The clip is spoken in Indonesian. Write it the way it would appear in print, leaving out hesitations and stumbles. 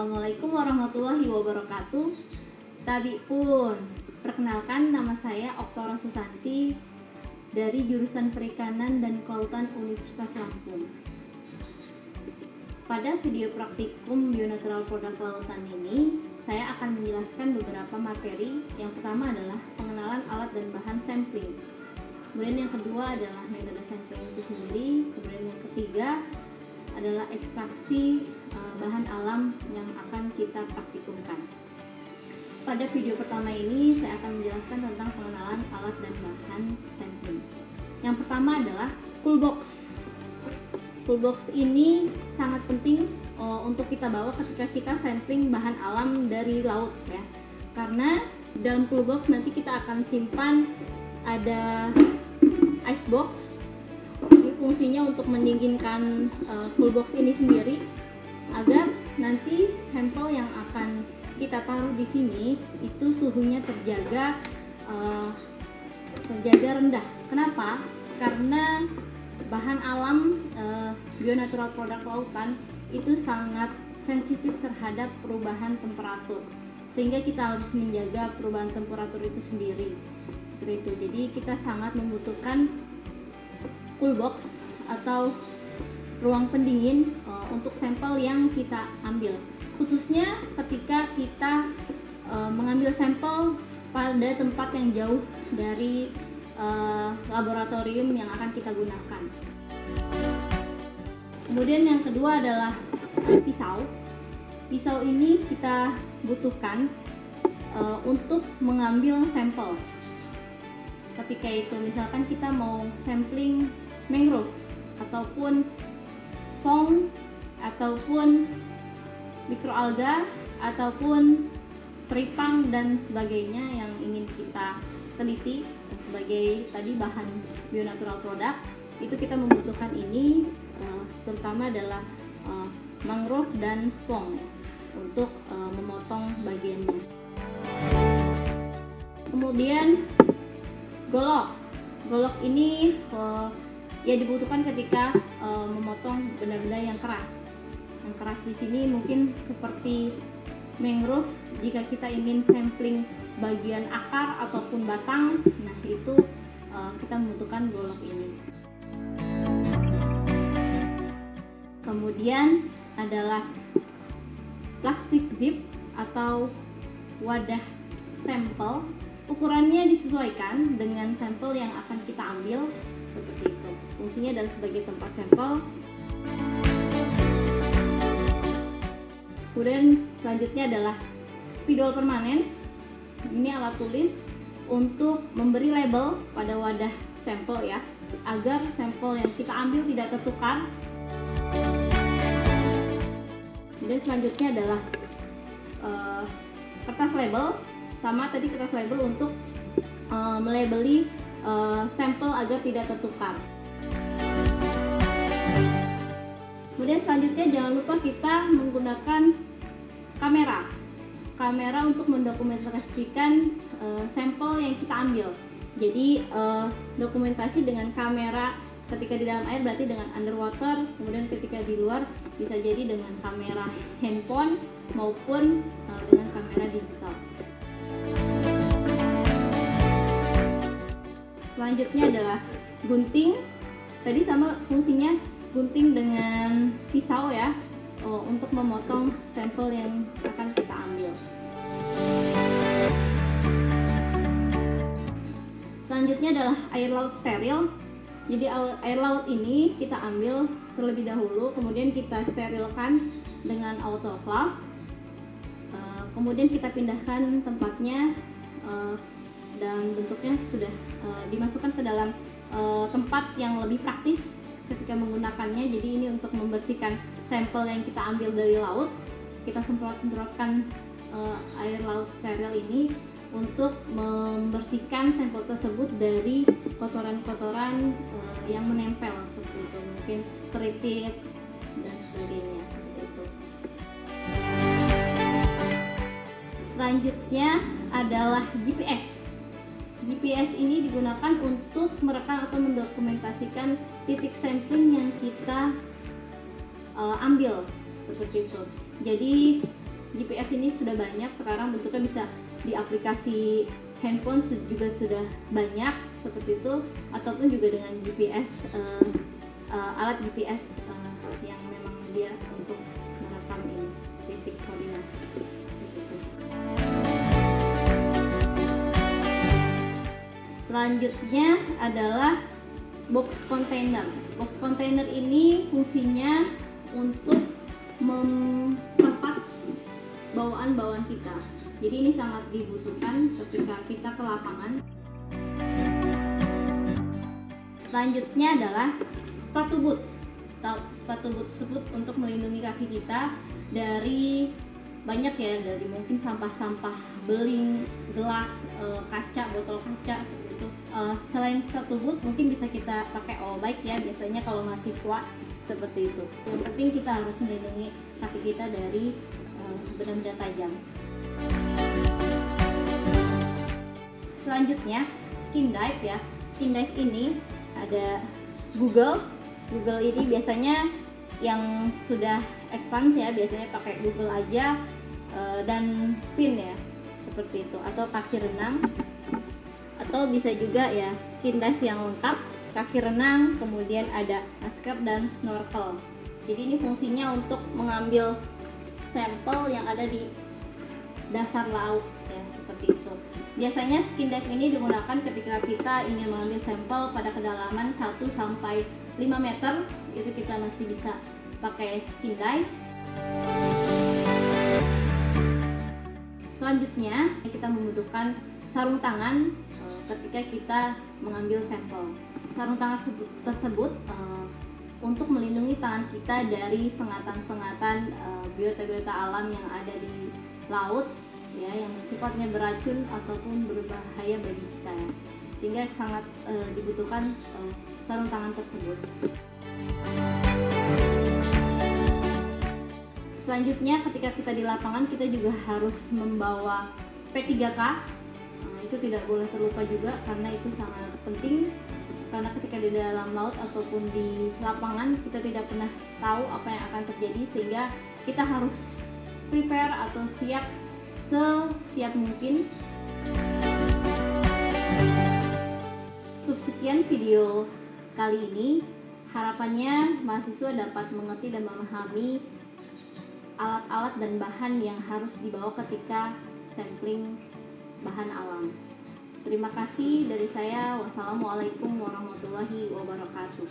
Assalamualaikum warahmatullahi wabarakatuh. Tabi pun, perkenalkan nama saya Oktora Susanti dari jurusan Perikanan dan Kelautan Universitas Lampung. Pada video praktikum Bionatural Produk Kelautan ini, saya akan menjelaskan beberapa materi. Yang pertama adalah pengenalan alat dan bahan sampling. Kemudian yang kedua adalah metode sampling itu sendiri. Kemudian yang ketiga adalah ekstraksi bahan alam yang akan kita praktikumkan. Pada video pertama ini saya akan menjelaskan tentang pengenalan alat dan bahan sampling. Yang pertama adalah toolbox. Toolbox ini sangat penting untuk kita bawa ketika kita sampling bahan alam dari laut ya. Karena dalam toolbox nanti kita akan simpan ada ice box. Ini fungsinya untuk mendinginkan toolbox ini sendiri agar nanti sampel yang akan kita taruh di sini itu suhunya terjaga rendah. Kenapa? Karena bahan alam bionatural produk lautan itu sangat sensitif terhadap perubahan temperatur, sehingga kita harus menjaga perubahan temperatur itu sendiri. Seperti itu. Jadi kita sangat membutuhkan coolbox atau ruang pendingin untuk sampel yang kita ambil, khususnya ketika kita mengambil sampel pada tempat yang jauh dari laboratorium yang akan kita gunakan. Kemudian yang kedua adalah pisau. Pisau ini kita butuhkan untuk mengambil sampel. Ketika itu misalkan kita mau sampling mangrove ataupun spong ataupun mikroalga ataupun teripang dan sebagainya yang ingin kita teliti sebagai tadi bahan bionatural product, itu kita membutuhkan ini terutama adalah mangrove dan spong ya, untuk memotong bagiannya. Kemudian golok ini ya dibutuhkan ketika memotong benda-benda yang keras. Yang keras di sini mungkin seperti mangrove. Jika kita ingin sampling bagian akar ataupun batang, nah itu kita membutuhkan golok ini. Kemudian adalah plastik zip atau wadah sampel. Ukurannya disesuaikan dengan sampel yang akan kita ambil, seperti itu. Fungsinya adalah sebagai tempat sampel. Kemudian selanjutnya adalah spidol permanen. Ini alat tulis untuk memberi label pada wadah sampel ya, agar sampel yang kita ambil tidak tertukar. Kemudian selanjutnya adalah kertas label. Sama tadi kertas label untuk melabeli sampel agar tidak tertukar. Kemudian selanjutnya jangan lupa kita menggunakan kamera untuk mendokumentasikan sampel yang kita ambil. Jadi dokumentasi dengan kamera ketika di dalam air berarti dengan underwater, kemudian ketika di luar bisa jadi dengan kamera handphone maupun dengan kamera digital. Selanjutnya adalah gunting. Tadi sama fungsinya gunting dengan pisau ya, untuk memotong sampel yang akan kita ambil. Selanjutnya adalah air laut steril. Jadi air laut ini kita ambil terlebih dahulu, kemudian kita sterilkan dengan autoclave. Kemudian kita pindahkan tempatnya dan bentuknya sudah dimasukkan ke dalam tempat yang lebih praktis ketika menggunakannya. Jadi ini untuk membersihkan sampel yang kita ambil dari laut. Kita semprotkan air laut steril ini untuk membersihkan sampel tersebut dari kotoran-kotoran yang menempel seperti itu, mungkin teritit dan sebagainya seperti itu. Selanjutnya adalah GPS. GPS ini digunakan untuk merekam atau mendokumentasikan titik sampling yang kita ambil seperti itu. Jadi GPS ini sudah banyak, sekarang bentuknya bisa di aplikasi handphone juga sudah banyak seperti itu, ataupun juga dengan GPS, alat GPS yang memang dia untuk merekam ini titik koordinat. Selanjutnya adalah box container. Box container ini fungsinya untuk mempercepat bawaan-bawaan kita. Jadi ini sangat dibutuhkan ketika kita ke lapangan. Selanjutnya adalah sepatu boot. Sepatu boot tersebut untuk melindungi kaki kita dari banyak ya, dari mungkin sampah-sampah beling, gelas, kaca, botol kaca seperti itu. Selain sepatu boot mungkin bisa kita pakai all bike ya, biasanya kalau mahasiswa seperti itu. Yang penting kita harus melindungi kaki kita dari benda-benda tajam. Selanjutnya skin dive ya. Skin dive ini ada Google ini biasanya yang sudah advance ya, biasanya pakai Google aja, dan pin ya seperti itu, atau kaki renang, atau bisa juga ya skin dive yang lengkap, kaki renang, kemudian ada masker dan snorkel. Jadi ini fungsinya untuk mengambil sampel yang ada di dasar laut ya, seperti itu. Biasanya skin dive ini digunakan ketika kita ingin mengambil sampel pada kedalaman 1-5 meter, itu kita masih bisa pakai skin dive. Selanjutnya kita membutuhkan sarung tangan ketika kita mengambil sampel. Sarung tangan tersebut untuk melindungi tangan kita dari sengatan-sengatan biota-biota alam yang ada di laut ya, yang sifatnya beracun ataupun berbahaya bagi kita ya. Sehingga sangat dibutuhkan sarung tangan tersebut. Selanjutnya ketika kita di lapangan kita juga harus membawa P3K. Itu tidak boleh terlupa juga karena itu sangat penting, karena ketika di dalam laut ataupun di lapangan kita tidak pernah tahu apa yang akan terjadi, sehingga kita harus prepare atau siap sesiap mungkin. Cukup sekian video kali ini, harapannya mahasiswa dapat mengerti dan memahami alat-alat dan bahan yang harus dibawa ketika sampling bahan alam. Terima kasih dari saya. Wassalamualaikum warahmatullahi wabarakatuh.